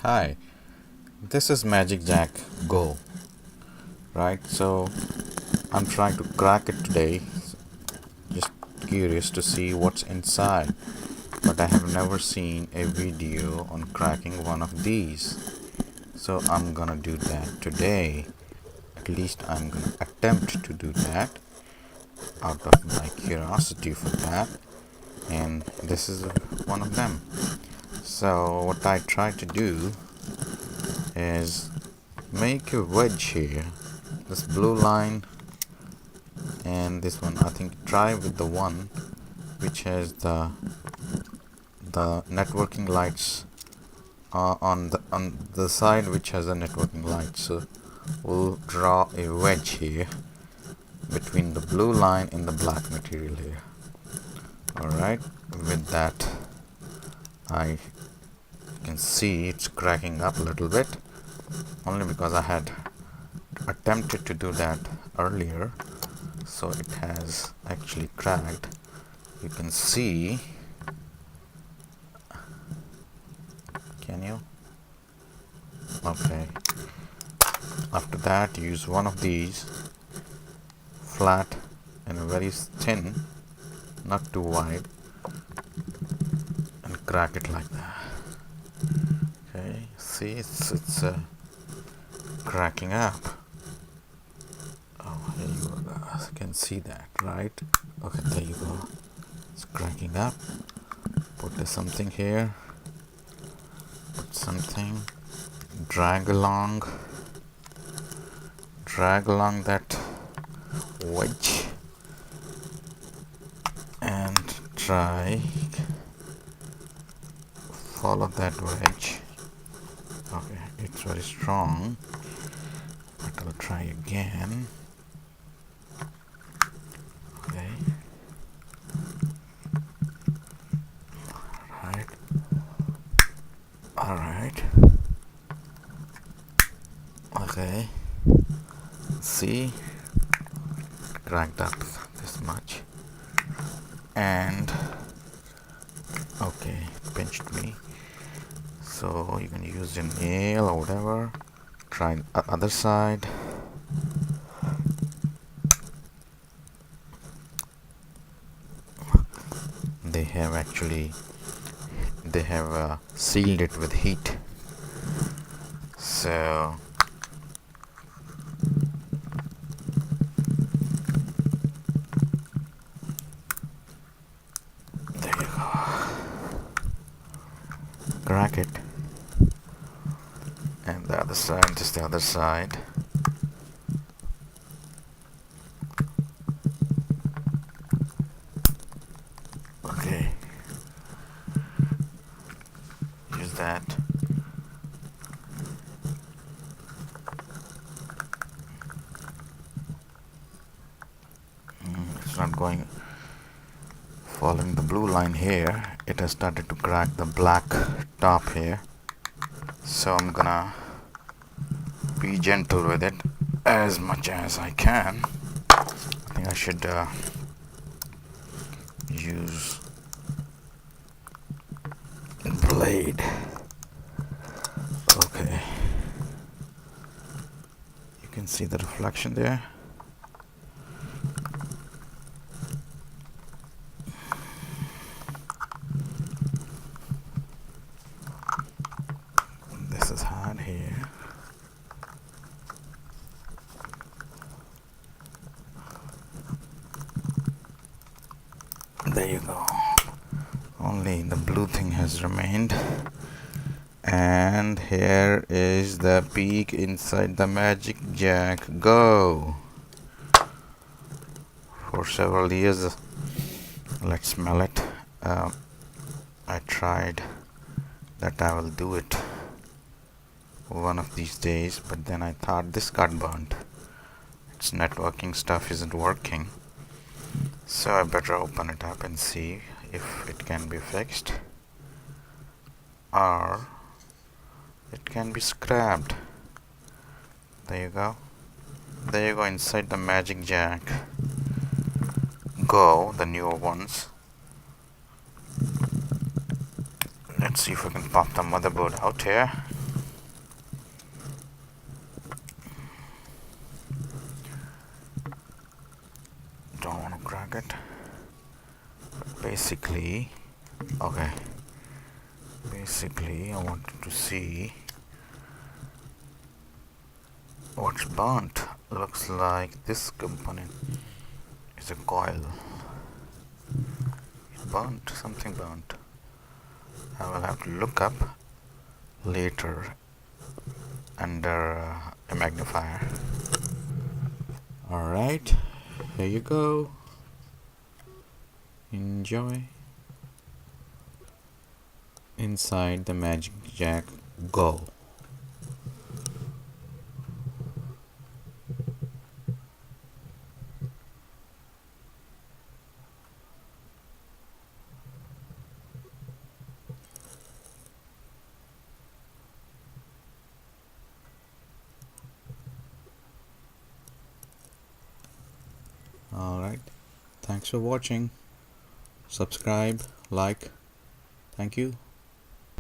Hi, this is MagicJackGo, right? So I'm trying to crack it today, just curious to see what's inside. But I have never seen a video on cracking one of these. So I'm gonna do that today. At least I'm gonna attempt to do that out of my curiosity for that. And this is one of them. So what I try to do is make a wedge here. This blue line and this one. I think try with the one which has the networking lights on the side which has a networking light. So we'll draw a wedge here between the blue line and the black material here. Alright, with that I can see it's cracking up a little bit, only because I had attempted to do that earlier, so it has actually cracked. You can see, can you? Okay, after that use one of these flat and very thin, not too wide, and crack it like that. Okay, see, it's cracking up. Oh, here you go, guys. You can see that, right? Okay, there you go. It's cracking up. Put something here. Put something. Drag along that wedge and try follow that wedge. Okay, it's very strong, but I'll try again. Okay, all right, okay, see, cracked up this much, and okay, pinched me. So you can use a nail or whatever. Try the other side. They have sealed it with heat. So there you go. Crack it. And the other side, just the other side. Okay. Use that. It's not going. Following the blue line here, it has started to crack the black top here. So I'm gonna be gentle with it as much as I can. I think I should use a blade. Okay, you can see the reflection there. This is hard here. There you go. Only the blue thing has remained. And here is the peek inside the MagicJackGo. For several years, let's smell it. I tried that I will do it one of these days, but then I thought this got burnt. Its networking stuff isn't working. So I better open it up and see if it can be fixed or it can be scrapped. There you go. There you go, inside the MagicJackGo, the newer ones. Let's see if we can pop the motherboard out here. Basically, okay. Basically, I wanted to see what's burnt. Looks like this component is a coil. Burnt, something burnt. I will have to look up later under a magnifier. Alright, here you go. Enjoy. Inside the MagicJack Go. Alright, thanks for watching. Subscribe, like. Thank you.